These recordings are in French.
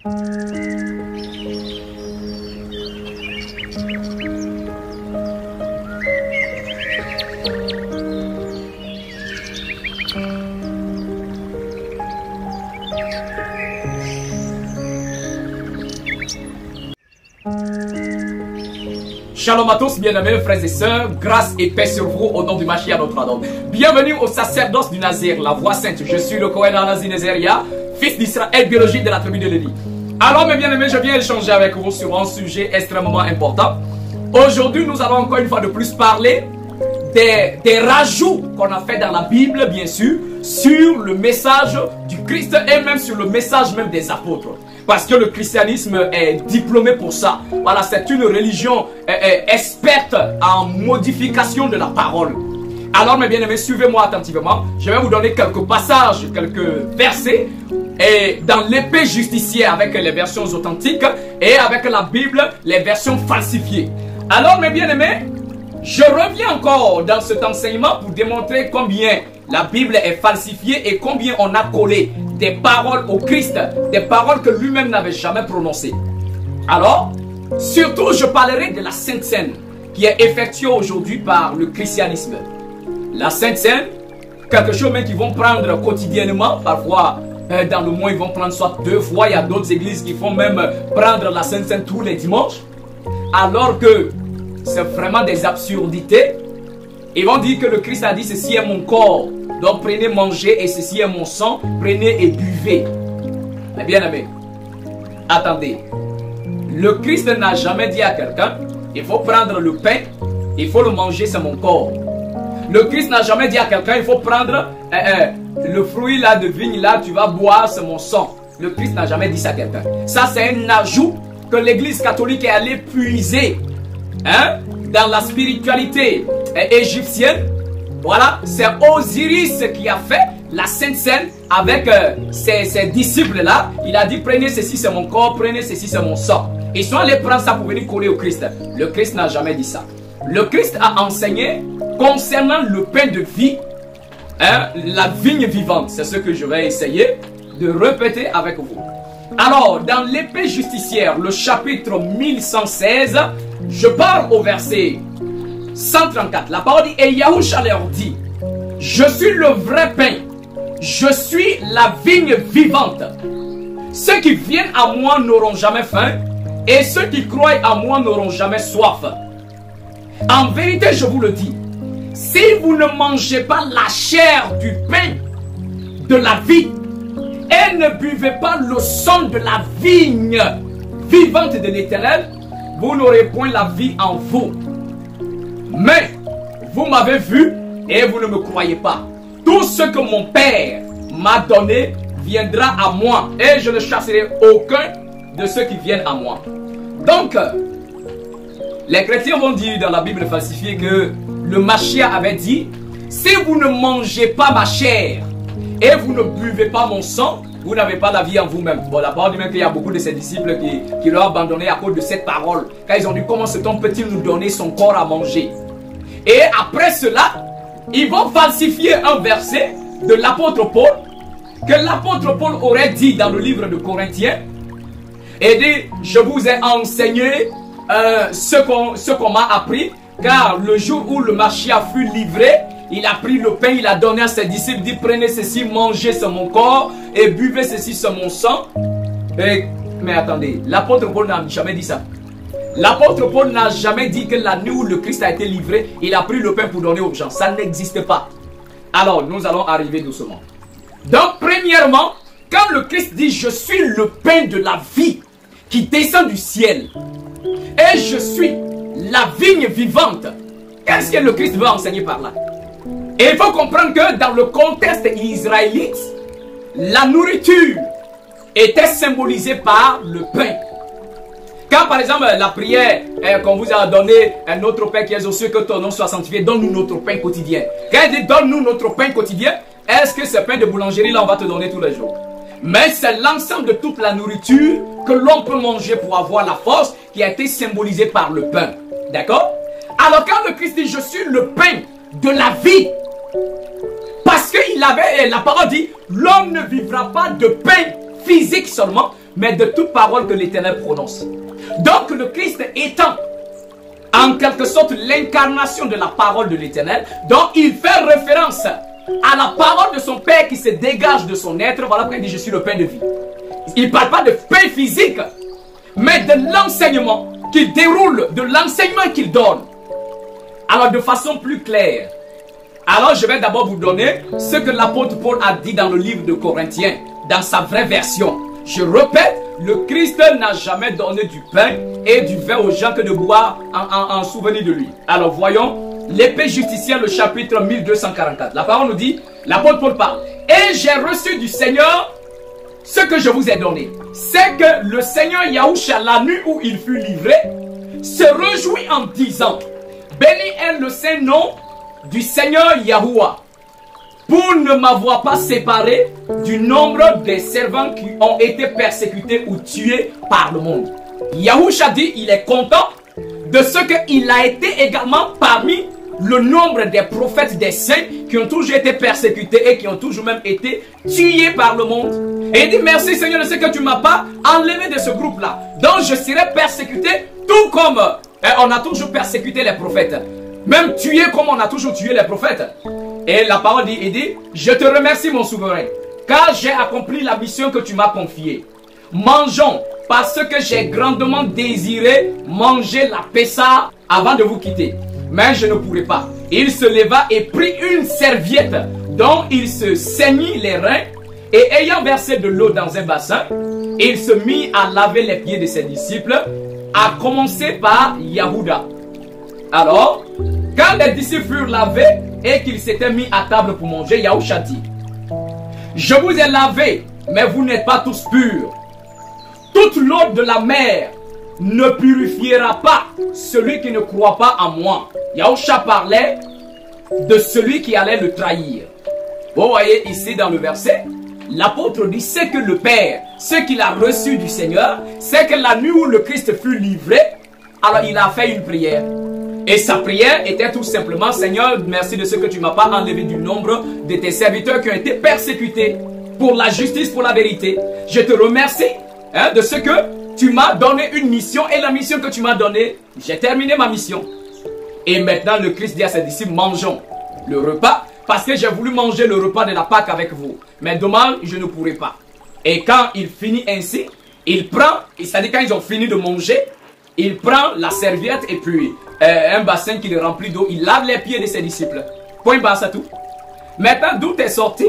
Shalom à tous, bien-aimés frères et sœurs, grâce et paix sur vous au nom du Mashiach notre Adon. Bienvenue au sacerdoce du Nazir, la voix sainte. Je suis le Kohen Anazi Nezeria, fils d'Israël biologique de la tribu de Lévi. Alors mes bien-aimés, je viens échanger avec vous sur un sujet extrêmement important. Aujourd'hui, nous allons encore une fois de plus parler des rajouts qu'on a fait dans la Bible, bien sûr, sur le message du Christ et même sur le message même des apôtres. Parce que le christianisme est diplômé pour ça. Voilà, c'est une religion experte en modification de la parole. Alors mes bien-aimés, suivez-moi attentivement. Je vais vous donner quelques passages, quelques versets et dans l'épée justicière avec les versions authentiques et avec la Bible, les versions falsifiées. Alors mes bien-aimés, je reviens encore dans cet enseignement pour démontrer combien la Bible est falsifiée et combien on a collé des paroles au Christ, des paroles que lui-même n'avait jamais prononcées. Alors, surtout je parlerai de la Sainte Seine qui est effectuée aujourd'hui par le christianisme. La Sainte Seine, quelque chose même qu'ils vont prendre quotidiennement, parfois dans le mois ils vont prendre soit 2 fois, il y a d'autres églises qui font même prendre la Sainte Seine tous les dimanches, alors que c'est vraiment des absurdités. Ils vont dire que le Christ a dit ceci est mon corps, donc prenez, mangez et ceci est mon sang, prenez et buvez. Mais bien aimé, attendez, le Christ n'a jamais dit à quelqu'un il faut prendre le pain, il faut le manger, c'est mon corps. Le Christ n'a jamais dit à quelqu'un il faut prendre le fruit là de vigne là, tu vas boire, c'est mon sang. Le Christ n'a jamais dit ça à quelqu'un. Ça c'est un ajout que l'église catholique est allée puiser dans la spiritualité égyptienne. Voilà, c'est Osiris qui a fait la Sainte Seine avec ses disciples là. Il a dit prenez ceci c'est mon corps, prenez ceci c'est mon sang. Ils sont allés prendre ça pour venir coller au Christ. Le Christ n'a jamais dit ça. Le Christ a enseigné concernant le pain de vie, la vigne vivante. C'est ce que je vais essayer de répéter avec vous. Alors, dans l'épée justicière, le chapitre 1116, je parle au verset 134. La parole dit, et Yahushua leur dit, je suis le vrai pain, je suis la vigne vivante. Ceux qui viennent à moi n'auront jamais faim, et ceux qui croient à moi n'auront jamais soif. En vérité, je vous le dis, si vous ne mangez pas la chair du pain de la vie, et ne buvez pas le sang de la vigne vivante de l'Éternel, vous n'aurez point la vie en vous. Mais vous m'avez vu et vous ne me croyez pas. Tout ce que mon Père m'a donné viendra à moi et je ne chasserai aucun de ceux qui viennent à moi. Donc, les chrétiens vont dire dans la Bible falsifiée que le Mashiach avait dit, si vous ne mangez pas ma chair et vous ne buvez pas mon sang, vous n'avez pas la vie en vous-même. Bon, la parole dit même qu'il y a beaucoup de ses disciples qui l'ont abandonné à cause de cette parole. Quand ils ont dit comment cet homme peut-il nous donner son corps à manger. Et après cela, ils vont falsifier un verset de l'apôtre Paul, que l'apôtre Paul aurait dit dans le livre de Corinthiens, et dit, je vous ai enseigné ce qu'on m'a appris, car le jour où le Mashiach fut livré, il a pris le pain, il a donné à ses disciples, il dit prenez ceci, mangez c'est mon corps, et buvez ceci c'est mon sang. Mais attendez, l'apôtre Paul n'a jamais dit ça. L'apôtre Paul n'a jamais dit que la nuit où le Christ a été livré, il a pris le pain pour donner aux gens. Ça n'existe pas. Alors, nous allons arriver doucement. Donc, premièrement, quand le Christ dit je suis le pain de la vie qui descend du ciel, et je suis la vigne vivante, qu'est-ce que le Christ veut enseigner par là? Et il faut comprendre que dans le contexte israélite, la nourriture était symbolisée par le pain. Quand par exemple la prière qu'on vous a donné, notre Père qui est aux cieux, que ton nom soit sanctifié, donne-nous notre pain quotidien. Quand il dit donne-nous notre pain quotidien, est-ce que ce pain de boulangerie là on va te donner tous les jours? Mais c'est l'ensemble de toute la nourriture que l'on peut manger pour avoir la force qui a été symbolisée par le pain. D'accord? Alors quand le Christ dit je suis le pain de la vie, parce qu'il avait, la parole dit, l'homme ne vivra pas de pain physique seulement, mais de toute parole que l'Éternel prononce. Donc le Christ étant en quelque sorte l'incarnation de la parole de l'Éternel, donc il fait référence à la parole de son Père qui se dégage de son être. Voilà pourquoi il dit je suis le pain de vie. Il ne parle pas de pain physique, mais de l'enseignement qu'il déroule, de l'enseignement qu'il donne. Alors de façon plus claire, alors je vais d'abord vous donner ce que l'apôtre Paul a dit dans le livre de Corinthiens, dans sa vraie version. Je répète, le Christ n'a jamais donné du pain et du vin aux gens que de boire en souvenir de lui. Alors voyons l'épée justicière, le chapitre 1244. La parole nous dit, l'apôtre Paul parle. Et j'ai reçu du Seigneur ce que je vous ai donné. C'est que le Seigneur Yahushua, la nuit où il fut livré, se réjouit en disant, béni est le saint nom du Seigneur Yahuwah, pour ne m'avoir pas séparé du nombre des servants qui ont été persécutés ou tués par le monde. Yahushua dit, il est content de ce qu'il a été également parmi le nombre des prophètes, des saints qui ont toujours été persécutés et qui ont toujours même été tués par le monde. Et il dit, merci Seigneur de ce que tu ne m'as pas enlevé de ce groupe-là. Donc je serai persécuté tout comme on a toujours persécuté les prophètes. Même tué comme on a toujours tué les prophètes. Et la parole dit, il dit, je te remercie mon souverain, car j'ai accompli la mission que tu m'as confiée. Mangeons, parce que j'ai grandement désiré manger la Pessa avant de vous quitter. Mais je ne pourrai pas. Il se leva et prit une serviette dont il se saignit les reins, et ayant versé de l'eau dans un bassin, il se mit à laver les pieds de ses disciples, à commencer par Yahuda. Alors, quand les disciples furent lavés et qu'ils s'étaient mis à table pour manger, Yahushua dit, je vous ai lavé, mais vous n'êtes pas tous purs. Toute l'eau de la mer ne purifiera pas celui qui ne croit pas en moi. Yahushua parlait de celui qui allait le trahir. Vous voyez ici dans le verset, l'apôtre dit, c'est que le Père, ce qu'il a reçu du Seigneur, c'est que la nuit où le Christ fut livré, alors il a fait une prière. Et sa prière était tout simplement, Seigneur, merci de ce que tu ne m'as pas enlevé du nombre de tes serviteurs qui ont été persécutés pour la justice, pour la vérité. Je te remercie de ce que tu m'as donné une mission, et la mission que tu m'as donnée, j'ai terminé ma mission. Et maintenant le Christ dit à ses disciples, mangeons le repas, parce que j'ai voulu manger le repas de la Pâque avec vous. Mais dommage, je ne pourrai pas. Et quand il finit ainsi, il prend, c'est-à-dire quand ils ont fini de manger, il prend la serviette et puis un bassin qu'il remplit d'eau, il lave les pieds de ses disciples. Point barre, c'est tout. Maintenant, d'où est sorti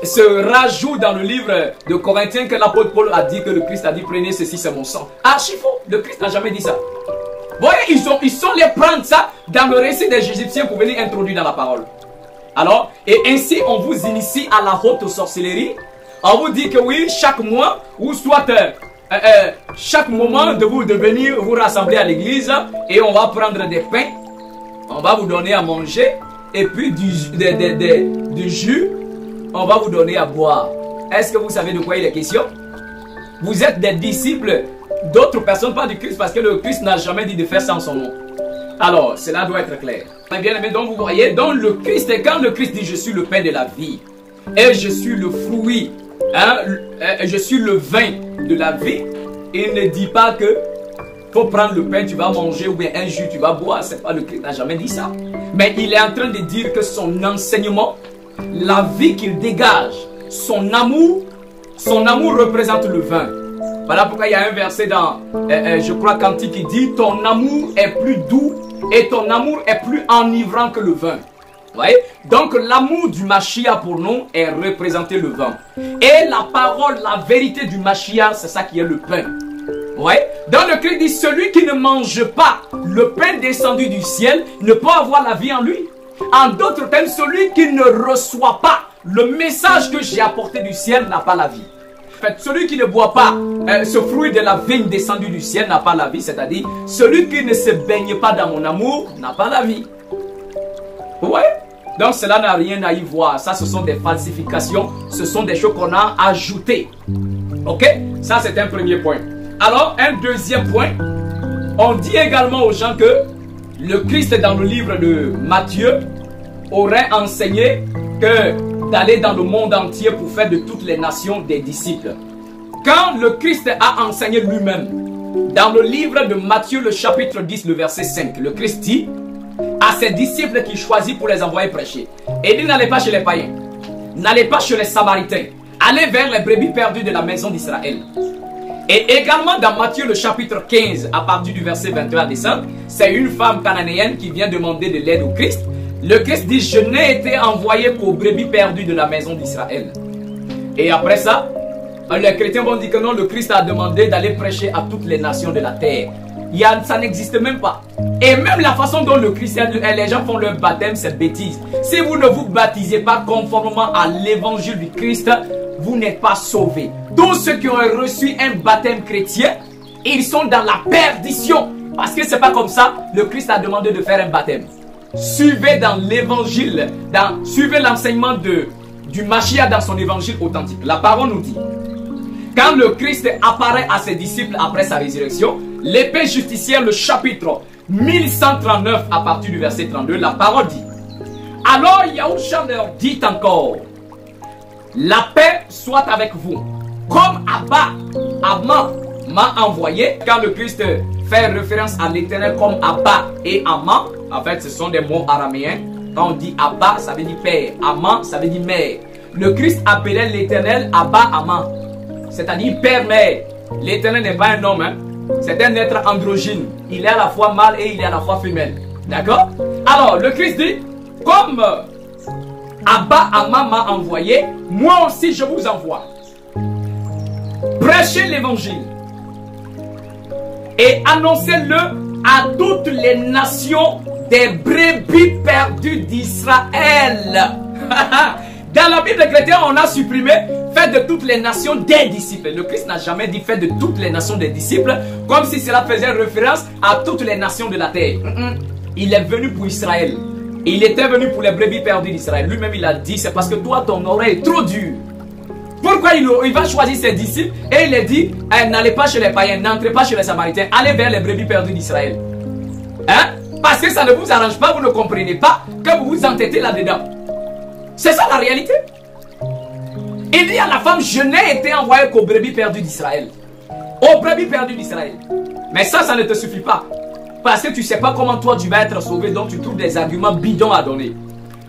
ce rajout dans le livre de Corinthiens que l'apôtre Paul a dit, que le Christ a dit, prenez ceci, c'est mon sang. Archi faux, le Christ n'a jamais dit ça. Vous voyez, ils sont les prendre ça dans le récit des Égyptiens pour venir introduire dans la parole. Alors, et ainsi on vous initie à la haute sorcellerie. On vous dit que oui, chaque mois, ou soit chaque moment de venir vous rassembler à l'église, et on va prendre des pains, on va vous donner à manger, et puis du jus, on va vous donner à boire. Est-ce que vous savez de quoi il est question? Vous êtes des disciples d'autres personnes, pas du Christ, parce que le Christ n'a jamais dit de faire ça en son nom. Alors, cela doit être clair. Bien aimé, donc vous voyez, donc le Christ, quand le Christ dit je suis le pain de la vie, et je suis le fruit, je suis le vin de la vie, il ne dit pas que faut prendre le pain, tu vas manger, ou bien un jus, tu vas boire. C'est pas le Christ, n'a jamais dit ça. Mais il est en train de dire que son enseignement, la vie qu'il dégage, son amour représente le vin. Voilà pourquoi il y a un verset dans, je crois, Cantique qui dit, ton amour est plus doux et ton amour est plus enivrant que le vin. Vous voyez? Donc l'amour du Mashiach pour nous est représenté le vin. Et la parole, la vérité du Mashiach, c'est ça qui est le pain. Vous voyez? Dans le Christ dit, celui qui ne mange pas le pain descendu du ciel ne peut avoir la vie en lui. En d'autres termes, celui qui ne reçoit pas le message que j'ai apporté du ciel n'a pas la vie. En fait, celui qui ne boit pas ce fruit de la vigne descendu du ciel n'a pas la vie. C'est-à-dire, celui qui ne se baigne pas dans mon amour n'a pas la vie. Vous voyez? Donc cela n'a rien à y voir. Ça, ce sont des falsifications. Ce sont des choses qu'on a ajoutées. Ok? Ça, c'est un premier point. Alors, un deuxième point. On dit également aux gens que le Christ, dans le livre de Matthieu, aurait enseigné que d'aller dans le monde entier pour faire de toutes les nations des disciples. quand le Christ a enseigné lui-même, dans le livre de Matthieu, le chapitre 10, le verset 5, le Christ dit à ses disciples qu'il choisit pour les envoyer prêcher. Et il dit, n'allez pas chez les païens, n'allez pas chez les Samaritains, allez vers les brebis perdues de la maison d'Israël. Et également dans Matthieu le chapitre 15, à partir du verset 21 à descendre, c'est une femme cananéenne qui vient demander de l'aide au Christ. Le Christ dit, je n'ai été envoyé qu'aux brebis perdues de la maison d'Israël. Et après ça, les chrétiens vont dire que non, le Christ a demandé d'aller prêcher à toutes les nations de la terre. Ça n'existe même pas. Et même la façon dont le Christ, les gens font leur baptême, c'est bêtise. Si vous ne vous baptisez pas conformément à l'évangile du Christ, vous n'êtes pas sauvés. Tous ceux qui ont reçu un baptême chrétien, ils sont dans la perdition. Parce que c'est pas comme ça, le Christ a demandé de faire un baptême. Suivez dans l'évangile, suivez l'enseignement du Mashiach dans son évangile authentique. La parole nous dit, quand le Christ apparaît à ses disciples après sa résurrection, l'épée justicière, le chapitre 1139 à partir du verset 32, la parole dit, alors Yahushua leur dit encore, la paix soit avec vous. Comme Abba m'a envoyé, quand le Christ fait référence à l'Éternel comme Abba et Amma, en fait ce sont des mots araméens. Quand on dit Abba, ça veut dire père, Amma, ça veut dire mère. Le Christ appelait l'Éternel Abba Amma, c'est-à-dire père-mère. L'Éternel n'est pas un homme, hein? C'est un être androgyne. Il est à la fois mâle et il est à la fois femelle. D'accord? Alors, le Christ dit, comme Abba Amma m'a envoyé, moi aussi je vous envoie. Prêchez l'évangile et annoncez-le à toutes les nations des brebis perdues d'Israël. Dans la Bible chrétienne, on a supprimé faites de toutes les nations des disciples. Le Christ n'a jamais dit faites de toutes les nations des disciples, comme si cela faisait référence à toutes les nations de la terre. Il est venu pour Israël. Il était venu pour les brebis perdues d'Israël. Lui-même il a dit, c'est parce que toi ton oreille est trop dure. Pourquoi il va choisir ses disciples et il a dit, n'allez pas chez les païens, n'entrez pas chez les Samaritains, allez vers les brebis perdues d'Israël. Hein? Parce que ça ne vous arrange pas, vous ne comprenez pas que vous vous entêtez là-dedans. C'est ça la réalité. Il dit à la femme, je n'ai été envoyé qu'aux brebis perdues d'Israël. Aux brebis perdues d'Israël. Mais ça ne te suffit pas. Parce que tu ne sais pas comment toi tu vas être sauvé, donc tu trouves des arguments bidons à donner.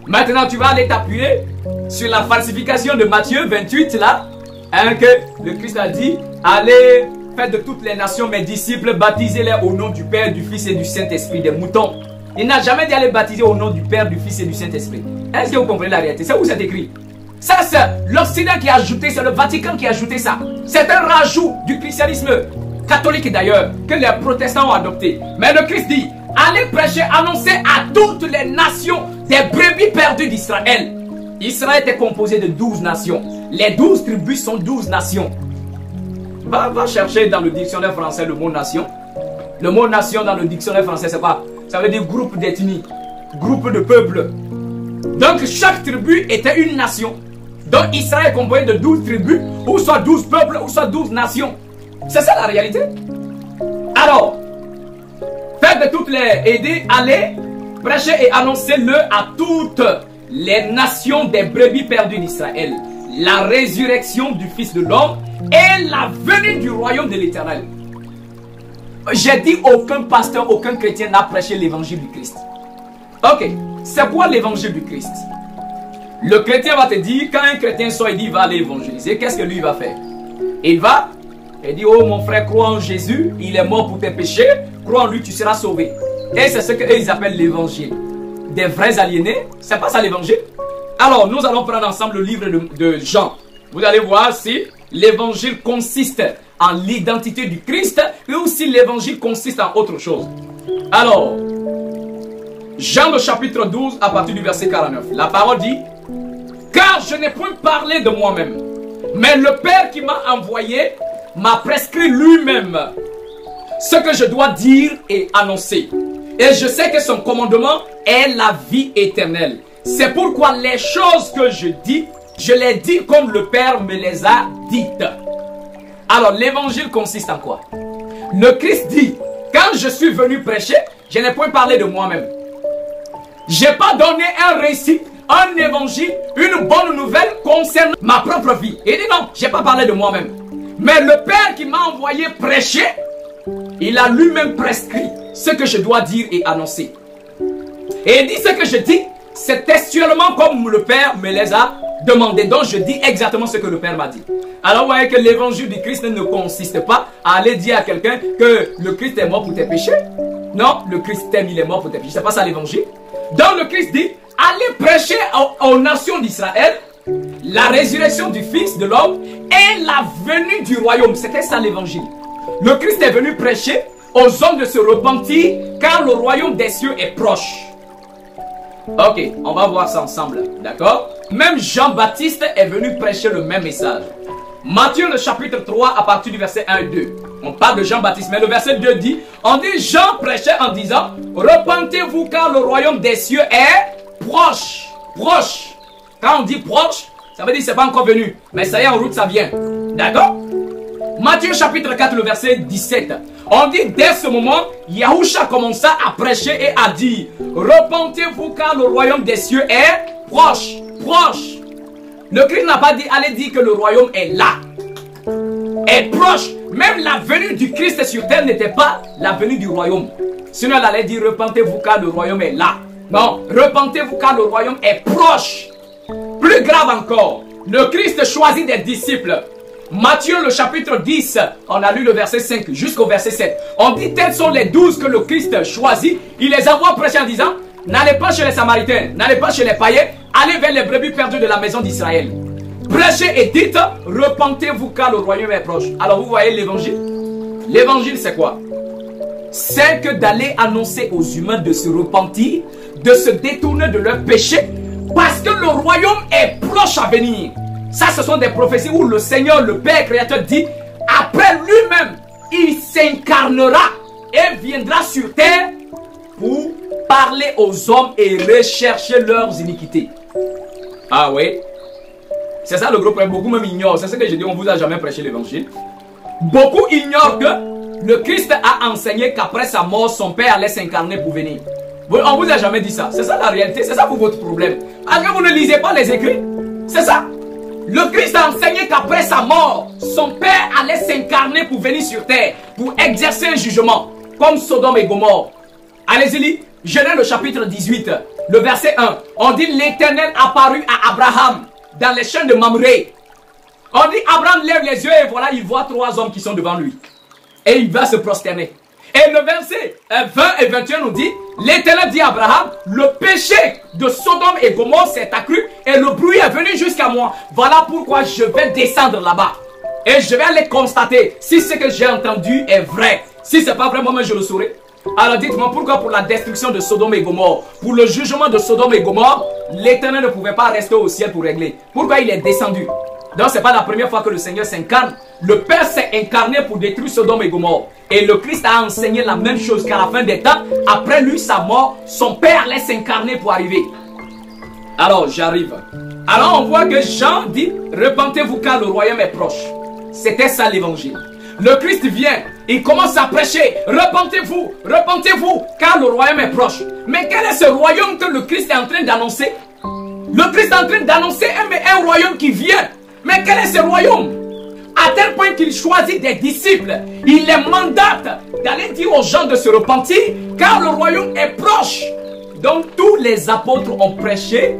Maintenant tu vas aller t'appuyer sur la falsification de Matthieu 28 là, hein, que le Christ a dit, allez, faites de toutes les nations mes disciples, baptisez-les au nom du Père, du Fils et du Saint-Esprit, des moutons. Il n'a jamais dit aller baptiser au nom du Père, du Fils et du Saint-Esprit. Est-ce que vous comprenez la réalité? C'est où c'est écrit? Ça c'est l'Occident qui a ajouté, c'est le Vatican qui a ajouté ça. C'est un rajout du christianisme catholique d'ailleurs, que les protestants ont adopté. Mais le Christ dit, allez prêcher, annoncer à toutes les nations des brebis perdues d'Israël. Israël était composé de 12 nations. Les 12 tribus sont 12 nations. Va chercher dans le dictionnaire français le mot nation. Le mot nation dans le dictionnaire français, c'est quoi? Ça veut dire groupe d'ethnie, groupe de peuple. Donc chaque tribu était une nation. Donc Israël est composé de 12 tribus, ou soit 12 peuples, ou soit 12 nations. C'est ça la réalité. Alors, faites de toutes les aider, allez, prêchez et annoncez-le à toutes les nations des brebis perdues d'Israël. La résurrection du Fils de l'homme et la venue du royaume de l'Éternel. J'ai dit aucun pasteur, aucun chrétien n'a prêché l'évangile du Christ. Ok, c'est quoi l'évangile du Christ? Le chrétien va te dire, quand un chrétien sort et dit il va aller évangéliser, qu'est-ce que lui va faire? Il va et dit, oh mon frère, crois en Jésus, il est mort pour tes péchés, crois en lui, tu seras sauvé. Et c'est ce qu'ils appellent l'évangile. Des vrais aliénés, c'est pas ça l'évangile? Alors nous allons prendre ensemble le livre de Jean. Vous allez voir si l'évangile consiste en l'identité du Christ, mais aussi l'évangile consiste en autre chose. Alors, Jean le chapitre 12 à partir du verset 49. La parole dit, car je n'ai point parlé de moi-même, mais le Père qui m'a envoyé m'a prescrit lui-même ce que je dois dire et annoncer. Et je sais que son commandement est la vie éternelle. C'est pourquoi les choses que je dis, je les dis comme le Père me les a dites. Alors l'évangile consiste en quoi? Le Christ dit, quand je suis venu prêcher, je n'ai point parlé de moi-même. Je n'ai pas donné un récit, un évangile, une bonne nouvelle concernant ma propre vie. Il dit non, je n'ai pas parlé de moi-même. Mais le Père qui m'a envoyé prêcher, il a lui-même prescrit ce que je dois dire et annoncer. Et il dit ce que je dis, c'est textuellement comme le Père me les a demandé. Donc je dis exactement ce que le Père m'a dit. Alors vous voyez que l'évangile du Christ ne consiste pas à aller dire à quelqu'un que le Christ est mort pour tes péchés. Non, le Christ t'aime, il est mort pour tes péchés. C'est pas ça l'évangile. Donc le Christ dit, allez prêcher aux nations d'Israël la résurrection du Fils de l'homme et la venue du royaume. C'était ça l'évangile. Le Christ est venu prêcher aux hommes de se repentir car le royaume des cieux est proche. Ok, on va voir ça ensemble, d'accord? Même Jean-Baptiste est venu prêcher le même message. Matthieu le chapitre 3 à partir du verset 1 et 2. On parle de Jean-Baptiste, mais le verset 2 dit, on dit Jean prêchait en disant, repentez-vous car le royaume des cieux est proche. Proche. Quand on dit proche, ça veut dire que c'est pas encore venu. Mais ça y est, en route, ça vient. D'accord? Matthieu chapitre 4, le verset 17. On dit, dès ce moment, Yahusha commença à prêcher et à dire, repentez-vous car le royaume des cieux est proche. Proche. Le Christ n'a pas dit, allez dire que le royaume est là. Est proche. Même la venue du Christ sur terre n'était pas la venue du royaume. Sinon, elle allait dire, repentez-vous car le royaume est là. Non, repentez-vous car le royaume est proche. Plus grave encore, le Christ choisit des disciples. Matthieu le chapitre 10, on a lu le verset 5 jusqu'au verset 7. On dit tels sont les 12 que le Christ choisit. Il les envoie prêcher en disant, n'allez pas chez les Samaritains, n'allez pas chez les païens, allez vers les brebis perdues de la maison d'Israël. Prêchez et dites, repentez-vous car le royaume est proche. Alors vous voyez l'évangile. L'évangile c'est quoi? C'est que d'aller annoncer aux humains de se repentir, de se détourner de leurs péchés, parce que le royaume est proche à venir. Ça, ce sont des prophéties où le Seigneur, le Père créateur dit, après lui-même, il s'incarnera et viendra sur terre pour parler aux hommes et rechercher leurs iniquités. Ah oui? C'est ça le gros problème. Beaucoup même ignorent. C'est ce que j'ai dit, on ne vous a jamais prêché l'évangile. Beaucoup ignorent que le Christ a enseigné qu'après sa mort, son Père allait s'incarner pour venir. On ne vous a jamais dit ça. C'est ça la réalité. C'est ça pour votre problème. Parce que vous ne lisez pas les écrits. C'est ça. Le Christ a enseigné qu'après sa mort, son Père allait s'incarner pour venir sur terre, pour exercer un jugement, comme Sodome et Gomorrhe. Allez-y, Genèse le chapitre 18, le verset 1. On dit l'Éternel apparut à Abraham dans les champs de Mamré. On dit Abraham lève les yeux et voilà, il voit 3 hommes qui sont devant lui. Et il va se prosterner. Et le verset 20 et 21 nous dit, l'Éternel dit à Abraham, le péché de Sodome et Gomorrhe s'est accru et le bruit est venu jusqu'à moi. Voilà pourquoi je vais descendre là-bas. Et je vais aller constater si ce que j'ai entendu est vrai. Si ce n'est pas vrai, moi-même je le saurai. Alors dites-moi pourquoi pour la destruction de Sodome et Gomorrhe, pour le jugement de Sodome et Gomorrhe, l'Éternel ne pouvait pas rester au ciel pour régler. Pourquoi il est descendu? Donc ce n'est pas la première fois que le Seigneur s'incarne. Le Père s'est incarné pour détruire Sodome et Gomorrhe. Et le Christ a enseigné la même chose qu'à la fin des temps, après lui, sa mort, son Père allait s'incarner pour arriver. Alors j'arrive. Alors on voit que Jean dit, repentez-vous car le royaume est proche. C'était ça l'évangile. Le Christ vient, il commence à prêcher, repentez-vous, repentez-vous car le royaume est proche. Mais quel est ce royaume que le Christ est en train d'annoncer? Le Christ est en train d'annoncer un royaume qui vient. Mais quel est ce royaume? À tel point qu'il choisit des disciples, il les mandate d'aller dire aux gens de se repentir, car le royaume est proche. Donc tous les apôtres ont prêché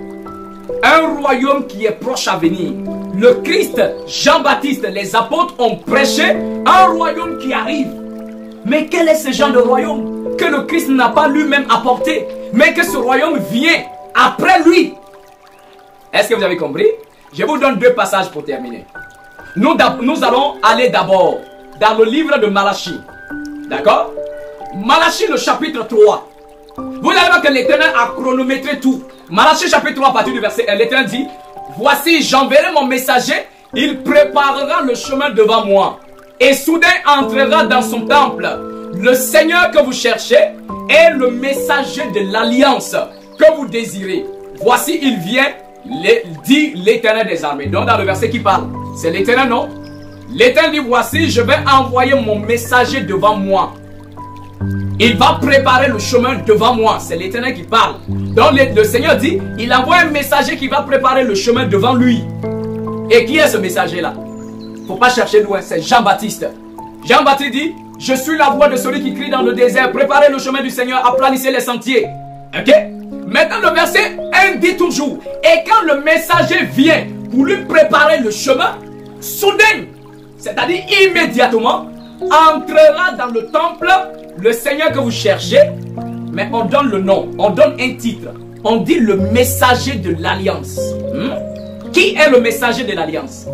un royaume qui est proche à venir. Le Christ, Jean-Baptiste, les apôtres ont prêché un royaume qui arrive. Mais quel est ce genre de royaume que le Christ n'a pas lui-même apporté, mais que ce royaume vient après lui? Est-ce que vous avez compris? Je vous donne 2 passages pour terminer. Nous allons aller d'abord dans le livre de Malachie. D'accord? Malachie le chapitre 3. Vous allez voir que l'Éternel a chronométré tout. Malachie chapitre 3 à partir du verset 1. L'Éternel dit, voici j'enverrai mon messager, il préparera le chemin devant moi. Et soudain entrera dans son temple le Seigneur que vous cherchez et le messager de l'alliance que vous désirez. Voici il vient, dit l'Éternel des armées. Donc dans le verset qui parle, c'est l'Éternel, non? L'Éternel dit, voici je vais envoyer mon messager devant moi. Il va préparer le chemin devant moi. C'est l'Éternel qui parle. Donc le Seigneur dit, il envoie un messager qui va préparer le chemin devant lui. Et qui est ce messager là? Faut pas chercher loin, c'est Jean-Baptiste. Jean-Baptiste dit, je suis la voix de celui qui crie dans le désert, préparez le chemin du Seigneur, aplanissez les sentiers. Ok? Maintenant le verset 1 dit toujours, et quand le messager vient pour lui préparer le chemin, soudain, c'est-à-dire immédiatement, entrera dans le temple le Seigneur que vous cherchez, mais on donne le nom, on donne un titre, on dit le messager de l'alliance. Qui est le messager de l'alliance?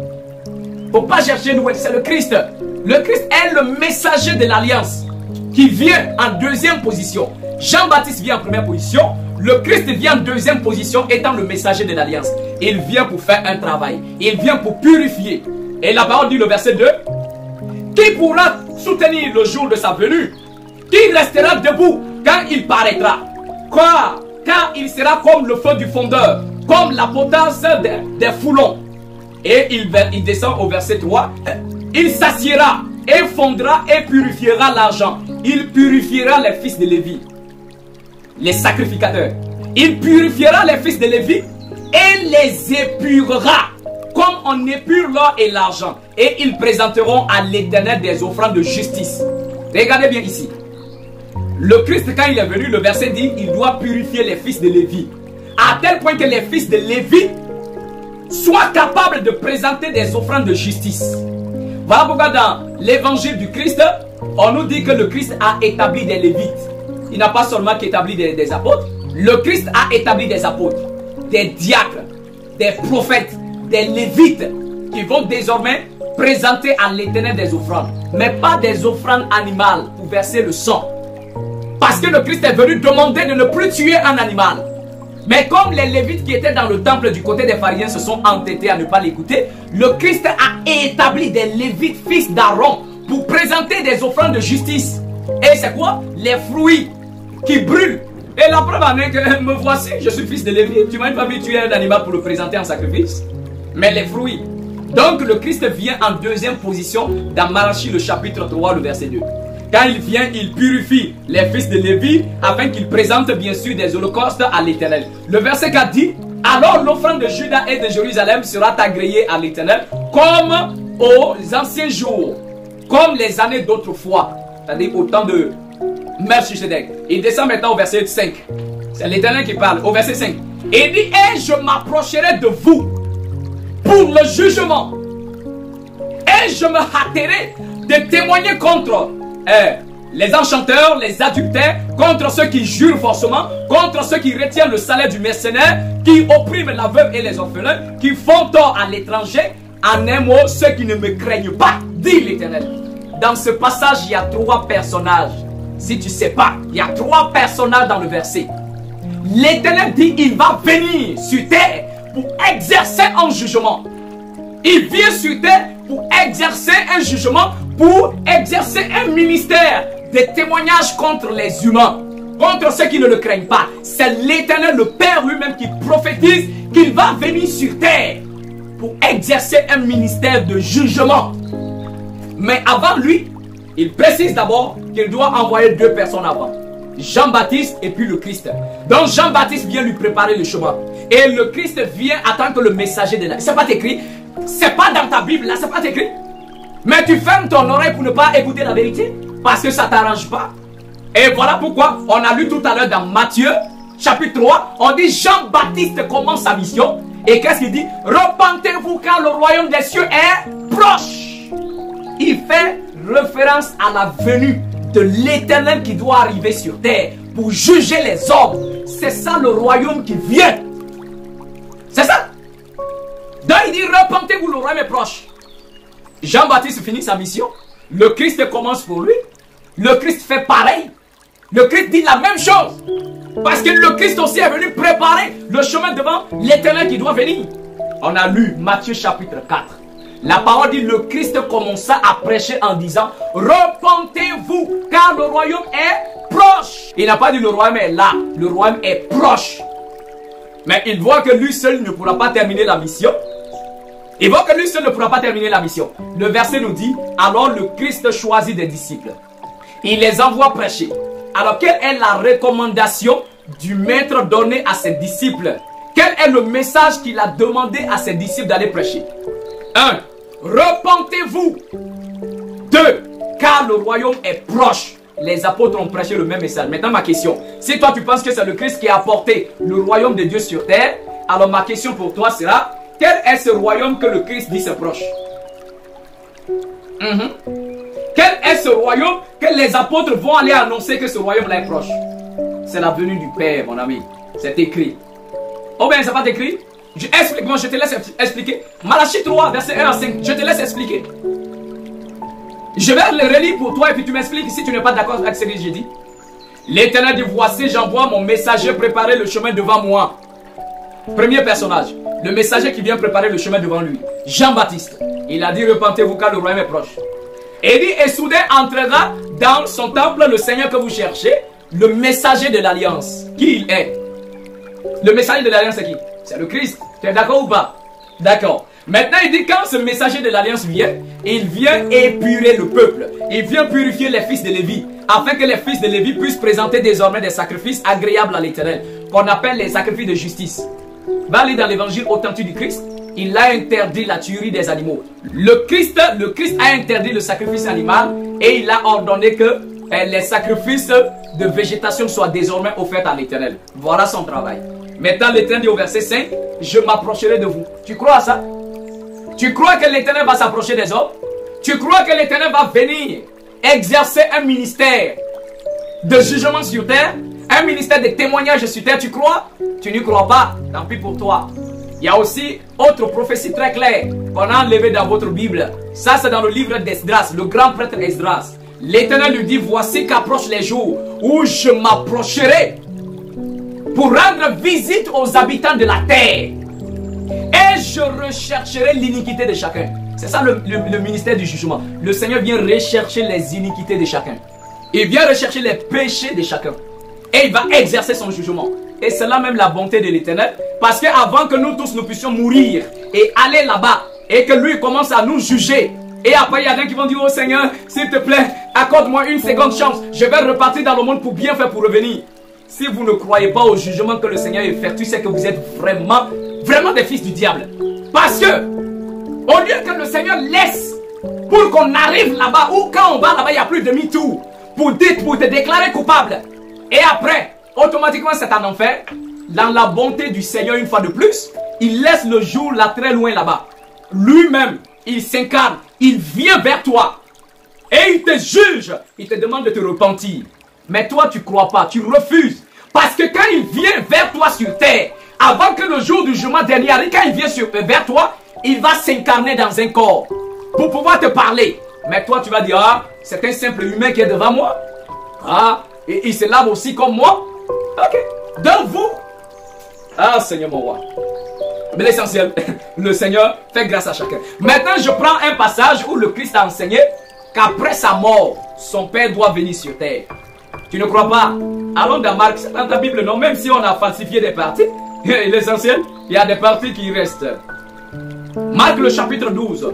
Faut pas chercher loin, c'est le Christ. Le Christ est le messager de l'alliance qui vient en deuxième position. Jean-Baptiste vient en première position, le Christ vient en deuxième position étant le messager de l'alliance. Il vient pour faire un travail, il vient pour purifier. Et la parole dit le verset 2, qui pourra soutenir le jour de sa venue? Qui restera debout quand il paraîtra? Quoi? Car il sera comme le feu du fondeur, comme la potence des foulons. Et il descend au verset 3. Il s'assiera et fondra et purifiera l'argent. Il purifiera les fils de Lévi, les sacrificateurs. Il purifiera les fils de Lévi et les épurera comme on épure l'or et l'argent. Et ils présenteront à l'Éternel des offrandes de justice. Regardez bien ici. Le Christ, quand il est venu, le verset dit, il doit purifier les fils de Lévi. À tel point que les fils de Lévi soient capables de présenter des offrandes de justice. Voilà pourquoi dans l'évangile du Christ, on nous dit que le Christ a établi des Lévites. Il n'a pas seulement qu'établi des apôtres. Le Christ a établi des apôtres, des diacres, des prophètes, des Lévites qui vont désormais présenter à l'Éternel des offrandes. Mais pas des offrandes animales pour verser le sang. Parce que le Christ est venu demander de ne plus tuer un animal. Mais comme les Lévites qui étaient dans le temple du côté des pharisiens se sont entêtés à ne pas l'écouter, le Christ a établi des Lévites, fils d'Aaron, pour présenter des offrandes de justice. Et c'est quoi? Les fruits qui brûlent. Et la preuve en est que me voici, je suis fils de Lévi. Tu m'as pas vu tuer un animal pour le présenter en sacrifice. Mais les fruits. Donc le Christ vient en deuxième position dans Malachie le chapitre 3, le verset 2. Quand il vient, il purifie les fils de Lévi afin qu'ils présentent bien sûr des holocaustes à l'Éternel. Le verset 4 dit, alors l'offrande de Juda et de Jérusalem sera agréée à l'Éternel comme aux anciens jours, comme les années d'autrefois, c'est-à-dire au temps de Melchisedec. Il descend maintenant au verset 5. C'est l'Éternel qui parle, au verset 5. Il dit, et je m'approcherai de vous pour le jugement, et je me hâterai de témoigner contre les enchanteurs, les adultères, contre ceux qui jurent faussement, contre ceux qui retiennent le salaire du mercenaire, qui oppriment la veuve et les orphelins, qui font tort à l'étranger, en un mot, ceux qui ne me craignent pas, dit l'Éternel. Dans ce passage, il y a 3 personnages. Si tu ne sais pas, il y a 3 personnages dans le verset. L'Éternel dit, il va venir sur terre pour exercer un jugement. Il vient sur terre pour exercer un jugement, pour exercer un ministère de témoignage contre les humains, contre ceux qui ne le craignent pas. C'est l'Éternel, le Père lui-même qui prophétise qu'il va venir sur terre pour exercer un ministère de jugement. Mais avant lui, il précise d'abord qu'il doit envoyer 2 personnes avant. Jean-Baptiste et puis le Christ. Donc Jean-Baptiste vient lui préparer le chemin. Et le Christ vient attendre que le messager de la... C'est pas écrit. C'est pas dans ta Bible là, c'est pas écrit. Mais tu fermes ton oreille pour ne pas écouter la vérité. Parce que ça ne t'arrange pas. Et voilà pourquoi on a lu tout à l'heure dans Matthieu chapitre 3. On dit Jean-Baptiste commence sa mission. Et qu'est-ce qu'il dit? Repentez-vous car le royaume des cieux est proche. Il fait référence à la venue de l'Éternel qui doit arriver sur terre pour juger les hommes. C'est ça le royaume qui vient. C'est ça. Donc il dit repentez-vous, le royaume est proche. Jean-Baptiste finit sa mission. Le Christ commence pour lui. Le Christ fait pareil. Le Christ dit la même chose. Parce que le Christ aussi est venu préparer le chemin devant l'Éternel qui doit venir. On a lu Matthieu chapitre 4. La parole dit, le Christ commença à prêcher en disant, repentez-vous, car le royaume est proche. Il n'a pas dit le royaume est là, le royaume est proche. Mais il voit que lui seul ne pourra pas terminer la mission. Il voit que lui seul ne pourra pas terminer la mission. Le verset nous dit, alors le Christ choisit des disciples. Il les envoie prêcher. Alors quelle est la recommandation du maître donnée à ses disciples? Quel est le message qu'il a demandé à ses disciples d'aller prêcher? 1. repentez-vous. 2. Car le royaume est proche. Les apôtres ont prêché le même message. Maintenant ma question, si toi tu penses que c'est le Christ qui a apporté le royaume de Dieu sur terre, alors ma question pour toi sera, quel est ce royaume que le Christ dit c'est proche? Quel est ce royaume que les apôtres vont aller annoncer que ce royaume-là est proche? C'est la venue du Père, mon ami. C'est écrit. Oh bien, c'est pas écrit? Explique-moi, je te laisse expliquer. Malachie 3, verset 1 à 5. Je te laisse expliquer. Je vais le relire pour toi et puis tu m'expliques si tu n'es pas d'accord avec ce que j'ai dit. L'Éternel dit, voici, j'envoie mon messager préparer le chemin devant moi. Premier personnage, le messager qui vient préparer le chemin devant lui. Jean-Baptiste. Il a dit, repentez-vous car le royaume est proche. Et dit, et soudain entrera dans son temple le Seigneur que vous cherchez, le messager de l'alliance. Qui il est? Le messager de l'alliance, c'est qui? C'est le Christ. Tu es d'accord ou pas? D'accord. Maintenant, il dit, quand ce messager de l'alliance vient, il vient épurer le peuple. Il vient purifier les fils de Lévi, afin que les fils de Lévi puissent présenter désormais des sacrifices agréables à l'Éternel, qu'on appelle les sacrifices de justice. Va aller dans l'évangile authentique du Christ. Il a interdit la tuerie des animaux. Le Christ a interdit le sacrifice animal et il a ordonné que les sacrifices de végétation soient désormais offerts à l'Éternel. Voilà son travail. Maintenant, l'Éternel dit au verset 5, je m'approcherai de vous. Tu crois à ça? Tu crois que l'Éternel va s'approcher des hommes? Tu crois que l'Éternel va venir exercer un ministère de jugement sur terre? Un ministère de témoignage sur terre? Tu crois? Tu n'y crois pas? Tant pis pour toi. Il y a aussi autre prophétie très claire qu'on a enlevée dans votre Bible. Ça, c'est dans le livre d'Esdras, le grand prêtre Esdras. L'Éternel lui dit, voici qu'approchent les jours où je m'approcherai pour rendre visite aux habitants de la terre. Et je rechercherai l'iniquité de chacun. C'est ça le ministère du jugement. Le Seigneur vient rechercher les iniquités de chacun. Il vient rechercher les péchés de chacun. Et il va exercer son jugement. Et c'est là même la bonté de l'Éternel. Parce qu'avant que nous tous nous puissions mourir et aller là-bas, et que lui commence à nous juger, et après il y a des qui vont dire, oh Seigneur, s'il te plaît, accorde-moi une seconde chance. Je vais repartir dans le monde pour bien faire pour revenir. Si vous ne croyez pas au jugement que le Seigneur effectue, c'est que vous êtes vraiment des fils du diable. Parce que, au lieu que le Seigneur laisse pour qu'on arrive là-bas, ou quand on va là-bas, il n'y a plus de demi-tour, pour te déclarer coupable. Et après, automatiquement c'est un enfer. Dans la bonté du Seigneur, une fois de plus, il laisse le jour là très loin là-bas. Lui-même, il s'incarne, il vient vers toi. Et il te juge, il te demande de te repentir. Mais toi, tu ne crois pas, tu refuses. Parce que quand il vient vers toi sur terre, avant que le jour du jugement dernier arrive, quand il vient vers toi, il va s'incarner dans un corps pour pouvoir te parler. Mais toi, tu vas dire, ah, c'est un simple humain qui est devant moi. Ah, et il se lave aussi comme moi. Ok. Donc vous, ah Seigneur mon roi. Mais l'essentiel, le Seigneur fait grâce à chacun. Maintenant, je prends un passage où le Christ a enseigné qu'après sa mort, son Père doit venir sur terre. Tu ne crois pas? Allons dans Marc, c'est dans ta Bible, non? Même si on a falsifié des parties, l'essentiel, il y a des parties qui restent. Marc le chapitre 12,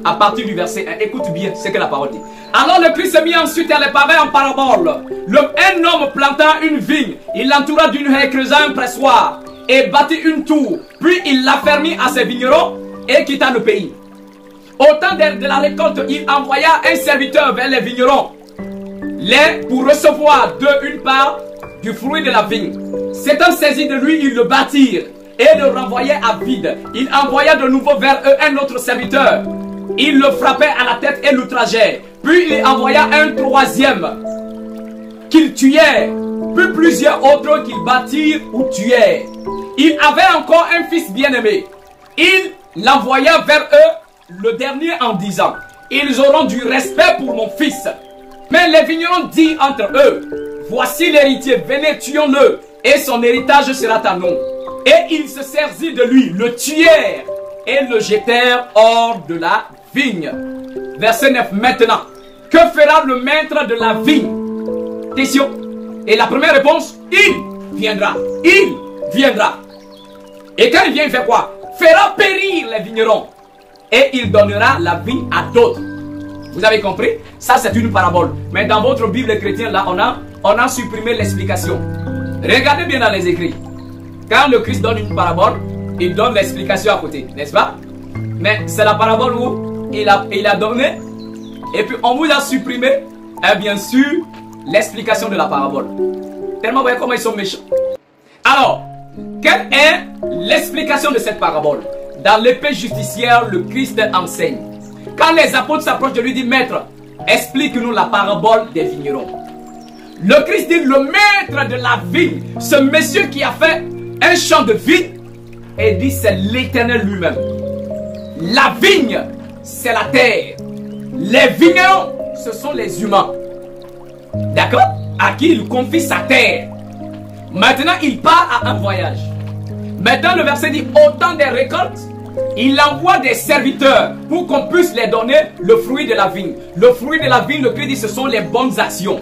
à partir du verset 1, écoute bien ce que la parole dit. Alors le Christ se mit ensuite à les parler en parabole. Un homme planta une vigne, il l'entoura d'une haie, creusa un pressoir et bâtit une tour. Puis il l'affermit à ses vignerons et quitta le pays. Au temps de la récolte, il envoya un serviteur vers les vignerons pour recevoir une part du fruit de la vigne. S'étant saisi de lui, ils le battirent et le renvoyaient à vide. Il envoya de nouveau vers eux un autre serviteur. Il le frappait à la tête et l'outrageait. Puis il envoya un troisième qu'il tuait. Puis plusieurs autres qu'il battirent ou tuèrent. Il avait encore un fils bien-aimé. Il l'envoya vers eux le dernier en disant, ils auront du respect pour mon fils. Mais les vignerons dirent entre eux, voici l'héritier, venez tuons-le, et son héritage sera à nous. Et ils se saisirent de lui, le tuèrent, et le jetèrent hors de la vigne. Verset 9, maintenant, que fera le maître de la vigne? Question. Et la première réponse, il viendra. Il viendra. Et quand il vient, il fait quoi? Fera périr les vignerons. Et il donnera la vigne à d'autres. Vous avez compris? Ça, c'est une parabole. Mais dans votre Bible chrétienne, là, on a supprimé l'explication. Regardez bien dans les écrits. Quand le Christ donne une parabole, il donne l'explication à côté. N'est-ce pas? Mais c'est la parabole où il a donné. Et puis on vous a supprimé, et bien sûr, l'explication de la parabole. Tellement, vous voyez comment ils sont méchants. Alors, quelle est l'explication de cette parabole? Dans l'épée justicière, le Christ enseigne. Quand les apôtres s'approchent de lui, dit, Maître, explique-nous la parabole des vignerons. Le Christ dit, le maître de la vigne, ce monsieur qui a fait un champ de vigne, et dit, c'est l'Éternel lui-même. La vigne, c'est la terre. Les vignerons, ce sont les humains. D'accord? À qui il confie sa terre. Maintenant, il part à un voyage. Maintenant, le verset dit, au temps des récoltes, il envoie des serviteurs pour qu'on puisse les donner le fruit de la vigne. Le fruit de la vigne, le Christ dit, ce sont les bonnes actions.